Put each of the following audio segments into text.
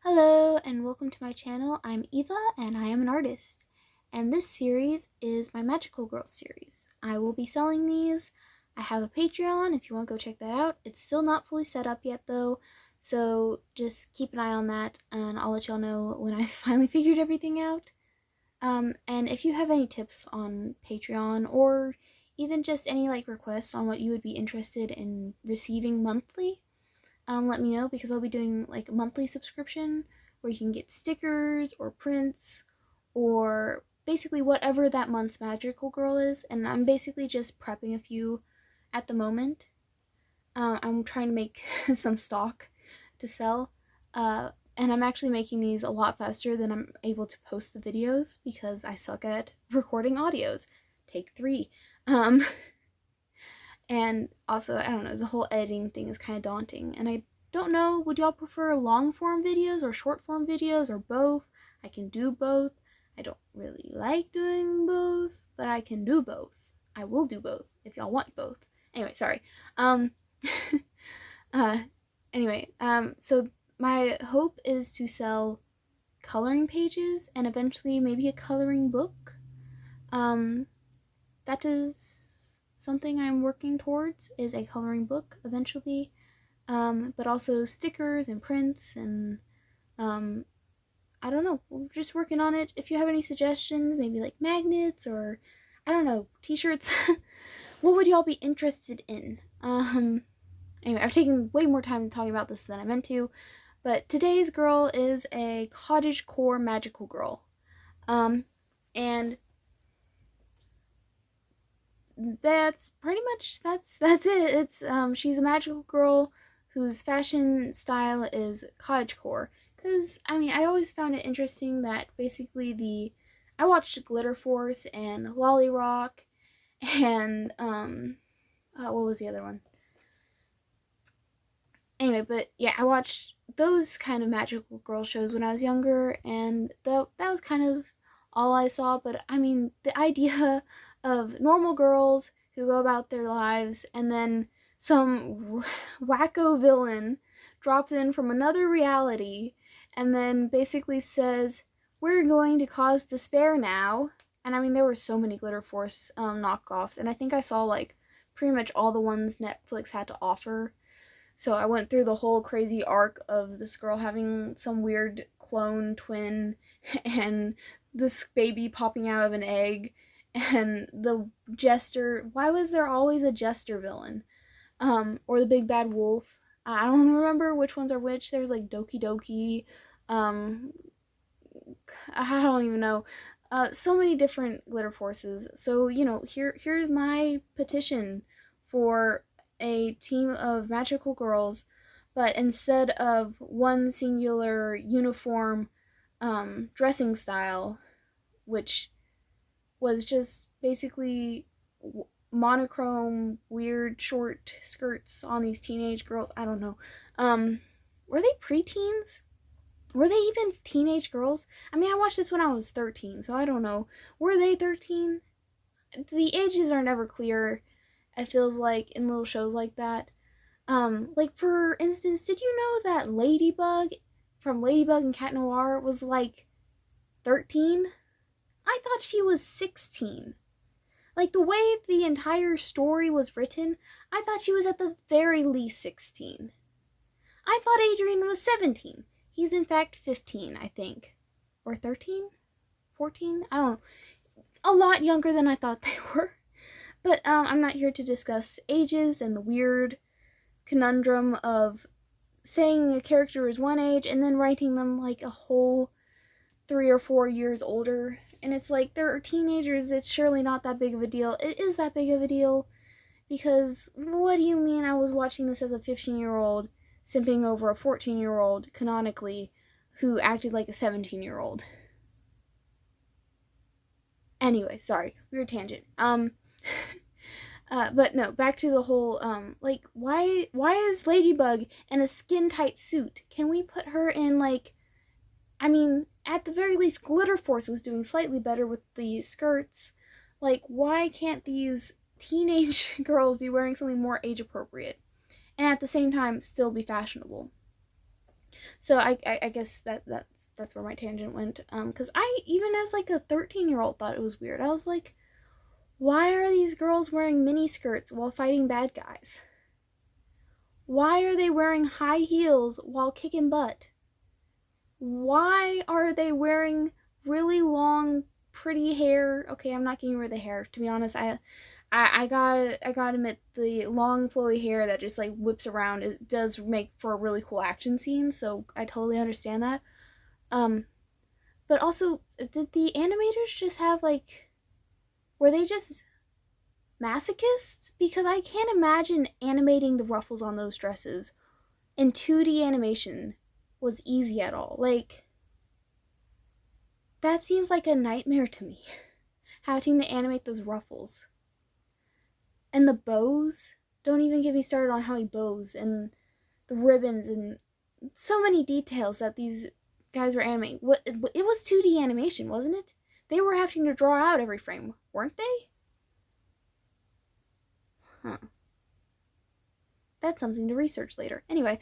Hello and welcome to my channel. I'm Eva and I am an artist. And this series is my Magical Girl series. I will be selling these. I have a Patreon if you want to go check that out. It's still not fully set up yet though, so just keep an eye on that and I'll let y'all know when I finally figured everything out. And if you have any tips on Patreon or even just any requests on what you would be interested in receiving monthly, let me know because I'll be doing a monthly subscription where you can get stickers or prints or basically whatever that month's magical girl is, and I'm basically just prepping a few at the moment. I'm trying to make some stock to sell, and I'm actually making these a lot faster than I'm able to post the videos because I suck at recording audios. Take 3. And also, I don't know, the whole editing thing is kind of daunting. And I don't know, would y'all prefer long form videos or short form videos or both? I can do both. I don't really like doing both, but I can do both. I will do both if y'all want both. Anyway, sorry. uh, so my hope is to sell coloring pages and eventually maybe a coloring book. That is something I'm working towards, is a coloring book eventually, but also stickers and prints and I don't know, we're just working on it. If you have any suggestions, maybe magnets or I don't know, t-shirts, what would y'all be interested in? Anyway, I've taken way more time talking about this than I meant to, but today's girl is a cottage core magical girl, and that's pretty much that's it. It's she's a magical girl whose fashion style is cottagecore. Cause I mean, I always found it interesting that basically I watched Glitter Force and Lolly Rock, and what was the other one? Anyway, but yeah, I watched those kind of magical girl shows when I was younger, and that was kind of all I saw. But I mean, the idea of normal girls who go about their lives and then some wacko villain drops in from another reality and then basically says, we're going to cause despair now. And I mean, there were so many Glitter Force knockoffs, and I think I saw pretty much all the ones Netflix had to offer. So I went through the whole crazy arc of this girl having some weird clone twin and this baby popping out of an egg and the jester. Why was there always a jester villain? Or the big bad wolf. I don't remember which ones are which. There was Doki Doki. I don't even know. So many different glitter forces. So, here's my petition for a team of magical girls, but instead of one singular uniform dressing style, which was just basically monochrome, weird short skirts on these teenage girls. I don't know. Were they preteens? Were they even teenage girls? I mean, I watched this when I was 13, so I don't know. Were they 13? The ages are never clear, it feels like, in little shows like that. For instance, did you know that Ladybug from Ladybug and Cat Noir was 13? I thought she was 16. The way the entire story was written, I thought she was at the very least 16. I thought Adrian was 17. He's in fact 15, I think. Or 13? 14? I don't know. A lot younger than I thought they were. But I'm not here to discuss ages and the weird conundrum of saying a character is one age and then writing them a whole 3 or 4 years older. And it's they're teenagers, it's surely not that big of a deal. It is that big of a deal, because what do you mean I was watching this as a 15-year-old simping over a 14-year-old canonically who acted like a 17-year-old? Anyway, sorry, weird tangent. But no, back to the whole, why is Ladybug in a skin-tight suit? Can we put her in, I mean, at the very least, Glitter Force was doing slightly better with the skirts. Why can't these teenage girls be wearing something more age-appropriate? And at the same time, still be fashionable? So I guess that's where my tangent went. Because I, even as like a 13-year-old, thought it was weird. I was like, why are these girls wearing mini skirts while fighting bad guys? Why are they wearing high heels while kicking butt? Why are they wearing really long, pretty hair? Okay, I'm not getting rid of the hair. To be honest, I gotta admit, the long flowy hair that just like whips around, it does make for a really cool action scene. So I totally understand that. Um, but also, did the animators just have like, were they just masochists? Because I can't imagine animating the ruffles on those dresses in 2D animation was easy at all. Like, that seems like a nightmare to me. Having to animate those ruffles. And the bows. Don't even get me started on how he bows and the ribbons and so many details that these guys were animating. What, it was 2D animation, wasn't it? They were having to draw out every frame, weren't they? Huh. That's something to research later. Anyway,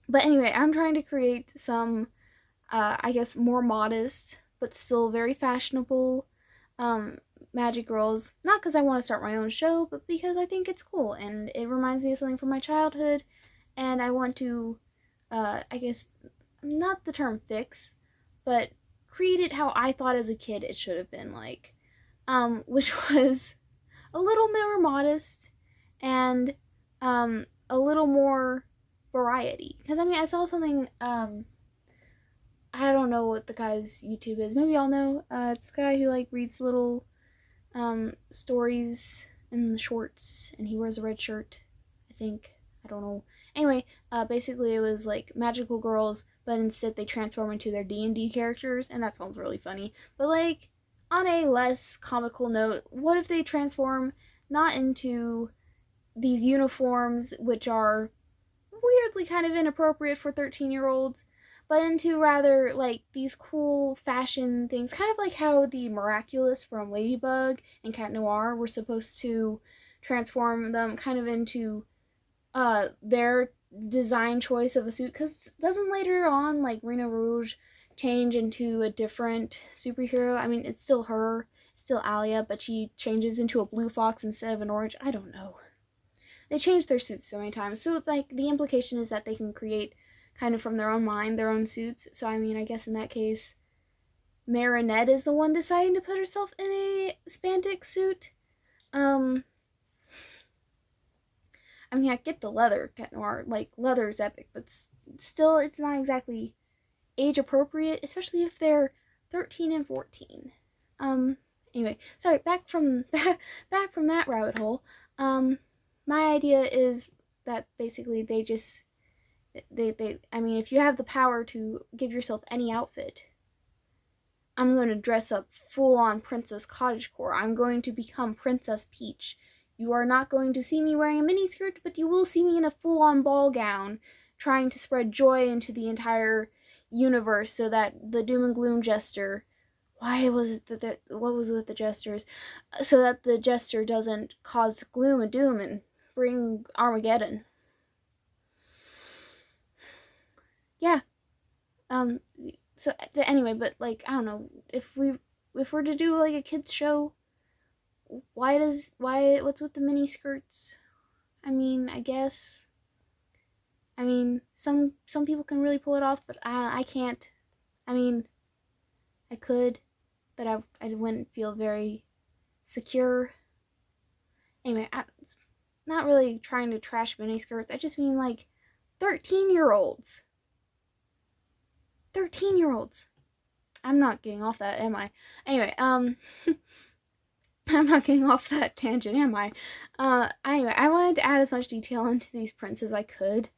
but anyway, I'm trying to create some, I guess, more modest but still very fashionable um, Magic Girls. Not because I want to start my own show, but because I think it's cool and it reminds me of something from my childhood, and I want to, I guess, not the term fix, but create it how I thought as a kid it should have been like, which was a little more modest and a little more variety. Because I mean, I saw something. I don't know what the guy's YouTube is. Maybe y'all know. It's the guy who like reads little stories in the shorts, and he wears a red shirt. I think. I don't know. Anyway, basically it was like magical girls, but instead they transform into their D&D characters, and that sounds really funny. But like, on a less comical note, what if they transform not into these uniforms, which are weirdly kind of inappropriate for 13-year-olds, but into rather like these cool fashion things, kind of like how the Miraculous from Ladybug and Cat Noir were supposed to transform them kind of into their design choice of a suit. Because doesn't later on like Rena Rouge change into a different superhero? I mean, it's still her, still Alia, but she changes into a blue fox instead of an orange. I don't know. They change their suits so many times. So like the implication is that they can create kind of from their own mind their own suits. So I mean, I guess in that case, Marinette is the one deciding to put herself in a spandex suit. Um, I mean, I get the leather, Cat Noir, like leather is epic, but still, it's not exactly age appropriate, especially if they're 13 and 14. Um, anyway, sorry, back from that rabbit hole. My idea is that basically they I mean, if you have the power to give yourself any outfit, I'm going to dress up full on Princess Cottagecore. I'm going to become Princess Peach. You are not going to see me wearing a miniskirt, but you will see me in a full on ball gown, trying to spread joy into the entire universe so that the doom and gloom jester, why was it that, what was with the jesters? So that the jester doesn't cause gloom and doom and bring Armageddon. Yeah. Um. So anyway, but like, I don't know, if we're to do like a kids show, why what's with the mini skirts? I mean, I guess. I mean, some people can really pull it off, but I can't. I mean, I could, but I wouldn't feel very secure. Anyway, I'm not really trying to trash mini skirts. I just mean like 13-year-olds. 13-year-olds. I'm not getting off that, am I? Anyway, I'm not getting off that tangent, am I? Anyway, I wanted to add as much detail into these prints as I could.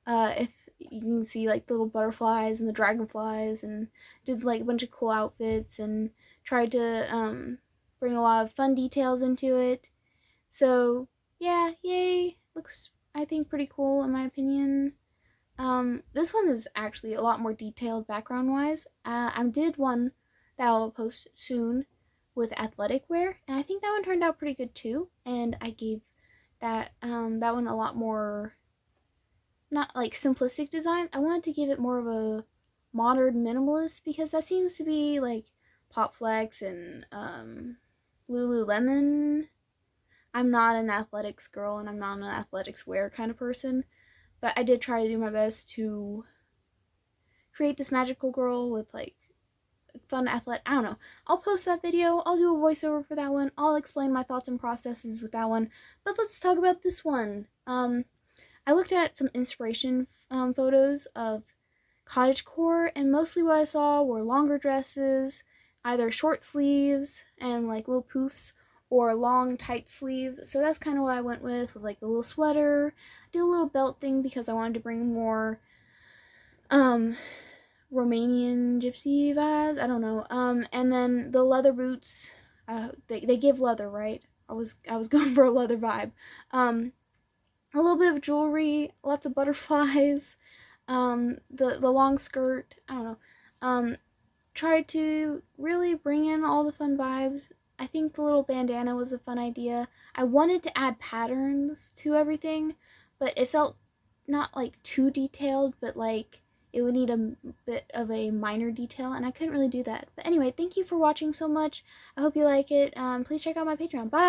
If you can see like little butterflies and the dragonflies, and did like a bunch of cool outfits and tried to bring a lot of fun details into it. So yeah, yay! Looks, I think, pretty cool in my opinion. This one is actually a lot more detailed background wise. I did one that I'll post soon with athletic wear, and I think that one turned out pretty good too. And I gave that one a lot more not like simplistic design. I wanted to give it more of a modern minimalist because that seems to be like Pop Flex and Lululemon. I'm not an athletics girl and I'm not an athletics wear kind of person, but I did try to do my best to create this magical girl with like fun athletic. I don't know. I'll post that video. I'll do a voiceover for that one. I'll explain my thoughts and processes with that one. But let's talk about this one. I looked at some inspiration photos of cottagecore, and mostly what I saw were longer dresses, either short sleeves and like little poofs, or long tight sleeves. So that's kind of what I went with like a little sweater. Did a little belt thing because I wanted to bring more um Romanian gypsy vibes. I don't know. And then the leather boots. They give leather, right? I was going for a leather vibe. A little bit of jewelry, lots of butterflies. The long skirt. I don't know. Tried to really bring in all the fun vibes. I think the little bandana was a fun idea. I wanted to add patterns to everything, but it felt not like too detailed, but like it would need a bit of a minor detail, and I couldn't really do that. But anyway, thank you for watching so much. I hope you like it. Please check out my Patreon. Bye!